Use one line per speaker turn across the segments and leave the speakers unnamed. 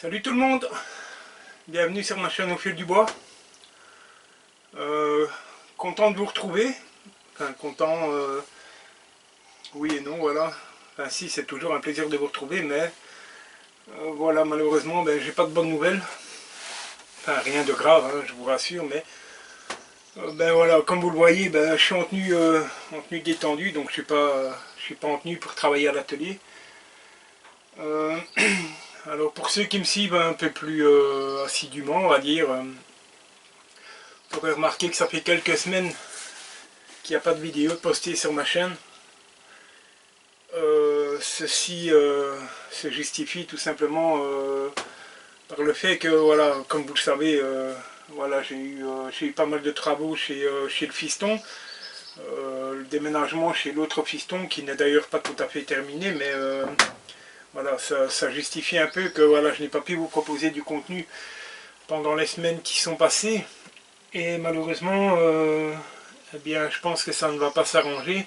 Salut tout le monde, bienvenue sur ma chaîne Au Fil du Bois. Content de vous retrouver, enfin content, oui et non, voilà. Enfin si, c'est toujours un plaisir de vous retrouver, mais voilà, malheureusement, j'ai pas de bonnes nouvelles. Enfin rien de grave, hein, je vous rassure, mais voilà, comme vous le voyez, je suis en tenue détendue, donc je suis pas en tenue pour travailler à l'atelier. Alors pour ceux qui me suivent un peu plus assidûment, on va dire, vous pourrez remarquer que ça fait quelques semaines qu'il n'y a pas de vidéo postée sur ma chaîne. Ceci se justifie tout simplement par le fait que, voilà, comme vous le savez, voilà, j'ai eu pas mal de travaux chez le fiston. Le déménagement chez l'autre fiston, qui n'est d'ailleurs pas tout à fait terminé, mais voilà, ça justifie un peu que voilà, je n'ai pas pu vous proposer du contenu pendant les semaines qui sont passées. Et malheureusement, eh bien, je pense que ça ne va pas s'arranger.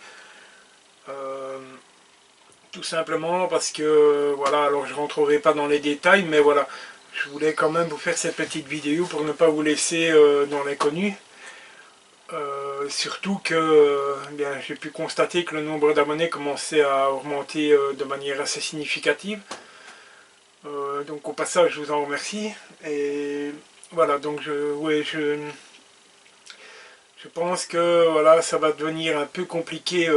Tout simplement parce que, voilà, alors je ne rentrerai pas dans les détails, mais voilà, je voulais quand même vous faire cette petite vidéo pour ne pas vous laisser dans l'inconnu. Surtout que bien, j'ai pu constater que le nombre d'abonnés commençait à augmenter de manière assez significative. Donc au passage, je vous en remercie. Et voilà, donc je pense que voilà, ça va devenir un peu compliqué,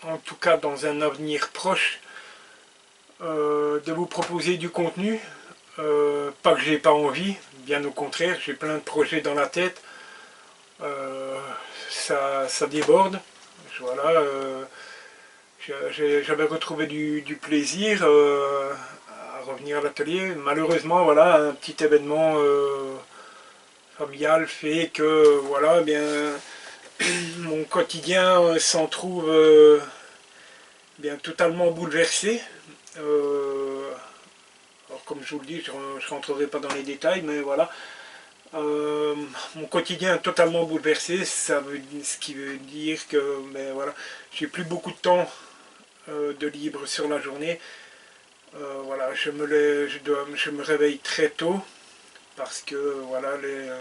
en tout cas dans un avenir proche, de vous proposer du contenu. Pas que j'ai pas envie, bien au contraire, j'ai plein de projets dans la tête. Ça déborde. Voilà, j'avais retrouvé du plaisir à revenir à l'atelier. Malheureusement, voilà, un petit événement familial fait que voilà, eh bien mon quotidien s'en trouve bien totalement bouleversé. Alors comme je vous le dis, je ne rentrerai pas dans les détails, mais voilà. Mon quotidien est totalement bouleversé, ce qui veut dire que voilà, j'ai plus beaucoup de temps de libre sur la journée. Voilà, je me réveille très tôt parce que voilà, les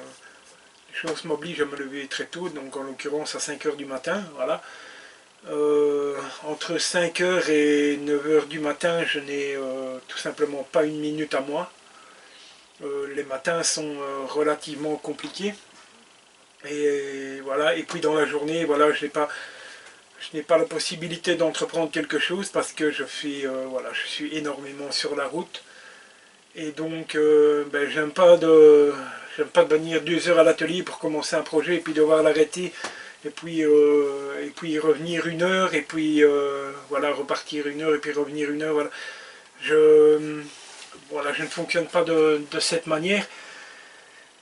choses m'obligent à me lever très tôt, donc en l'occurrence à 5 heures du matin. Voilà. Entre 5 heures et 9 heures du matin, je n'ai tout simplement pas une minute à moi. Les matins sont relativement compliqués. Et voilà, et puis dans la journée, voilà, je n'ai pas la possibilité d'entreprendre quelque chose parce que voilà, je suis énormément sur la route. Et donc, j'aime pas de venir 2 heures à l'atelier pour commencer un projet et puis devoir l'arrêter et puis revenir 1 heure et puis voilà, repartir 1 heure et puis revenir 1 heure. Voilà. Voilà, je ne fonctionne pas de cette manière.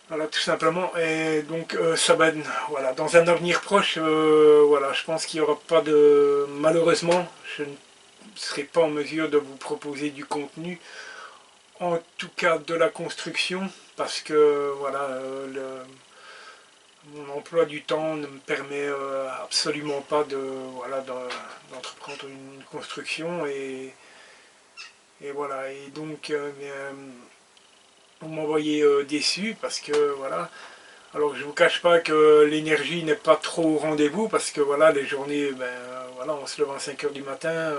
Voilà, tout simplement. Et donc, ça va, voilà, dans un avenir proche, voilà, je pense qu'il n'y aura pas de... Malheureusement, je ne serai pas en mesure de vous proposer du contenu, en tout cas de la construction, parce que, voilà, mon emploi du temps ne me permet absolument pas voilà, d'entreprendre une construction. Et voilà, et donc, vous m'envoyez déçu, parce que, voilà... Alors je ne vous cache pas que l'énergie n'est pas trop au rendez-vous parce que voilà, les journées, voilà, on se lève à 5 heures du matin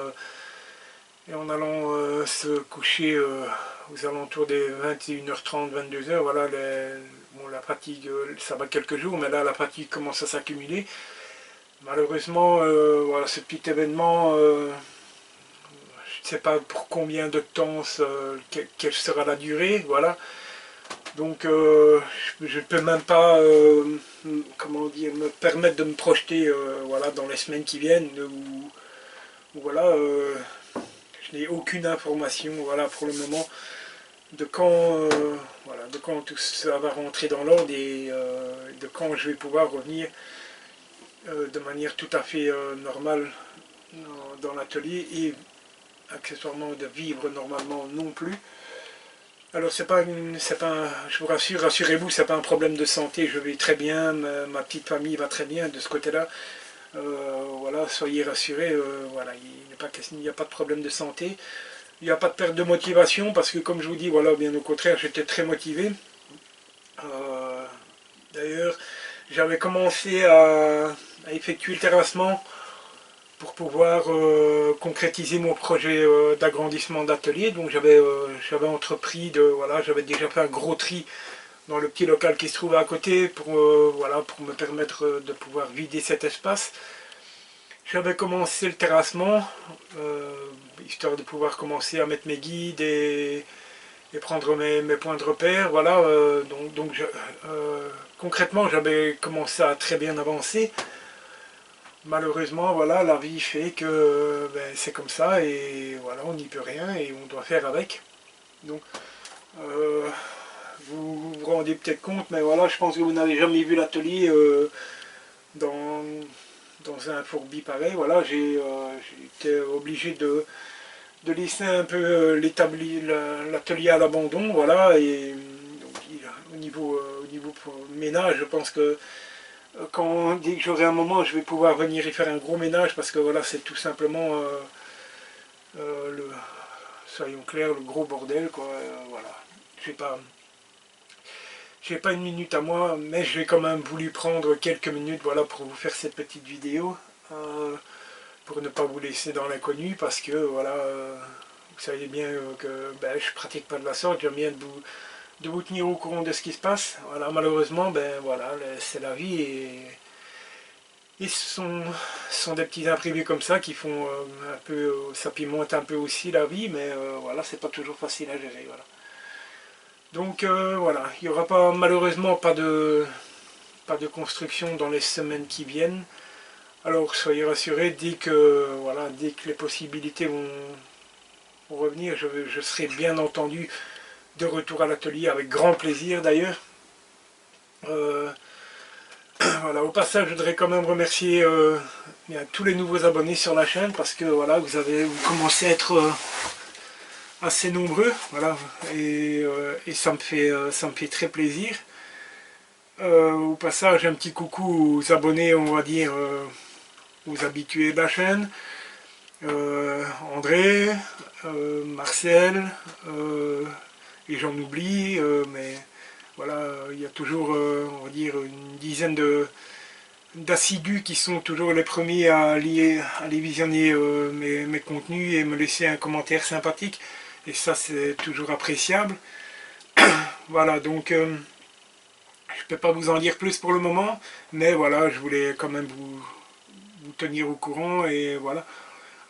et en allant se coucher aux alentours des 21h30, 22 heures, voilà, bon, la fatigue, ça va quelques jours, mais là la fatigue commence à s'accumuler. Malheureusement, voilà, ce petit événement, je ne sais pas pour combien de temps, quelle sera la durée, voilà. Donc je ne peux même pas comment dire, me permettre de me projeter voilà, dans les semaines qui viennent où voilà, je n'ai aucune information voilà, pour le moment de quand, voilà, de quand tout ça va rentrer dans l'ordre et de quand je vais pouvoir revenir de manière tout à fait normale dans l'atelier et accessoirement de vivre normalement non plus. Alors je vous rassure, rassurez-vous, c'est pas un problème de santé, je vais très bien, ma petite famille va très bien de ce côté-là. Voilà, soyez rassurés, voilà, il n'y a pas de problème de santé. il n'y a pas de perte de motivation parce que comme je vous dis, voilà, bien au contraire, j'étais très motivé. D'ailleurs, j'avais commencé à effectuer le terrassement pour pouvoir concrétiser mon projet d'agrandissement d'atelier. Donc j'avais entrepris voilà, j'avais déjà fait un gros tri dans le petit local qui se trouvait à côté voilà, pour me permettre de pouvoir vider cet espace. J'avais commencé le terrassement, histoire de pouvoir commencer à mettre mes guides et prendre mes points de repère. Voilà, concrètement, j'avais commencé à très bien avancer. Malheureusement, voilà, la vie fait que c'est comme ça et voilà, on n'y peut rien et on doit faire avec. Donc, vous vous rendez peut-être compte, mais voilà, je pense que vous n'avez jamais vu l'atelier dans, dans un fourbi pareil. Voilà, j'ai été obligé de laisser un peu l'atelier à l'abandon, voilà, et donc, au niveau ménage, je pense que dès que j'aurai un moment, je vais pouvoir venir y faire un gros ménage, parce que voilà, c'est tout simplement, soyons clairs, le gros bordel, quoi, voilà. J'ai pas une minute à moi, mais j'ai quand même voulu prendre quelques minutes, voilà, pour vous faire cette petite vidéo, pour ne pas vous laisser dans l'inconnu, parce que voilà, vous savez bien que je pratique pas de la sorte, j'aime bien de vous tenir au courant de ce qui se passe. Voilà, malheureusement, voilà, c'est la vie et ce sont des petits imprévus comme ça qui font un peu, ça pimente un peu aussi la vie, mais voilà, c'est pas toujours facile à gérer, voilà. Donc voilà, il n'y aura pas, malheureusement pas de construction dans les semaines qui viennent. Alors soyez rassurés, dès que les possibilités vont revenir, je serai bien entendu de retour à l'atelier avec grand plaisir d'ailleurs. Voilà, au passage, je voudrais quand même remercier tous les nouveaux abonnés sur la chaîne parce que voilà, vous commencez à être assez nombreux, voilà, et ça me fait très plaisir. Au passage, un petit coucou aux abonnés, on va dire, aux habitués de la chaîne. André, Marcel, et j'en oublie, mais voilà, il y a toujours, on va dire, une dizaine d'assidus qui sont toujours les premiers à aller visionner mes contenus et me laisser un commentaire sympathique. Et ça, c'est toujours appréciable. Voilà, donc je ne peux pas vous en dire plus pour le moment, mais voilà, je voulais quand même vous tenir au courant et voilà.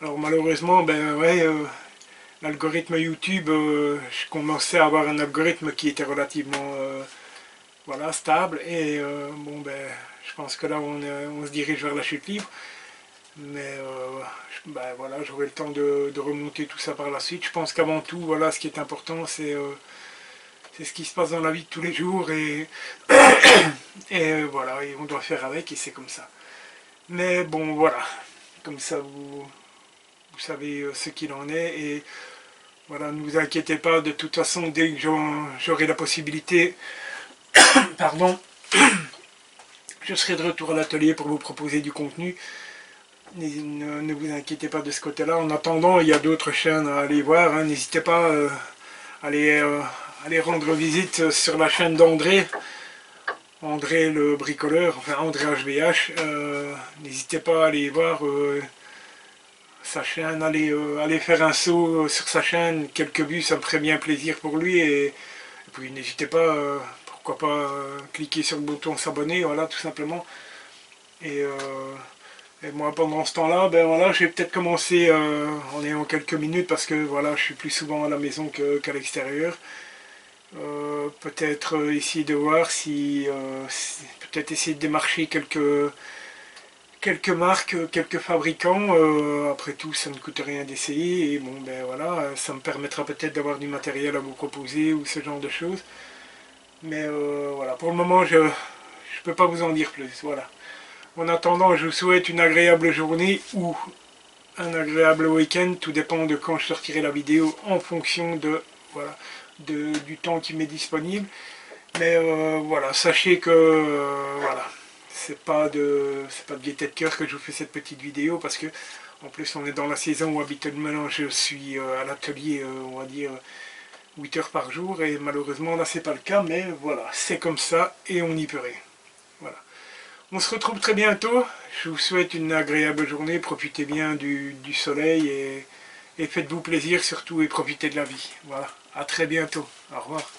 Alors malheureusement, l'algorithme YouTube, je commençais à avoir un algorithme qui était relativement voilà, stable et je pense que là on se dirige vers la chute libre. Mais voilà, j'aurai le temps de remonter tout ça par la suite. Je pense qu'avant tout, voilà, ce qui est important, c'est ce qui se passe dans la vie de tous les jours et voilà, et on doit faire avec et c'est comme ça. Mais bon, voilà, comme ça vous savez ce qu'il en est et voilà, ne vous inquiétez pas, de toute façon, dès que j'aurai la possibilité, pardon, je serai de retour à l'atelier pour vous proposer du contenu. Ne vous inquiétez pas de ce côté-là. En attendant, il y a d'autres chaînes à aller voir. Hein. N'hésitez pas à aller rendre visite sur la chaîne d'André. André le bricoleur, enfin André HVH. N'hésitez pas à aller voir sa chaîne, aller faire un saut sur sa chaîne. Quelques vues, ça me ferait bien plaisir pour lui. Et puis n'hésitez pas, pourquoi pas cliquer sur le bouton s'abonner, voilà, tout simplement. Et moi, pendant ce temps-là, voilà, je vais peut-être commencer en ayant quelques minutes parce que voilà, je suis plus souvent à la maison qu'à l'extérieur. Peut-être essayer de voir peut-être essayer de démarcher quelques marques, quelques fabricants. Après tout, ça ne coûte rien d'essayer et bon, voilà, ça me permettra peut-être d'avoir du matériel à vous proposer ou ce genre de choses. Mais voilà, pour le moment, je ne peux pas vous en dire plus. Voilà. En attendant, je vous souhaite une agréable journée ou un agréable week-end. Tout dépend de quand je sortirai la vidéo en fonction du temps qui m'est disponible. Mais voilà, sachez que voilà, c'est pas de gaieté de cœur que je vous fais cette petite vidéo, parce que en plus on est dans la saison où habituellement je suis à l'atelier, on va dire 8 heures par jour, et malheureusement là c'est pas le cas, mais voilà, c'est comme ça et on n'y peut rien. Voilà. On se retrouve très bientôt, je vous souhaite une agréable journée, profitez bien du soleil et faites-vous plaisir surtout et profitez de la vie. Voilà, à très bientôt, au revoir.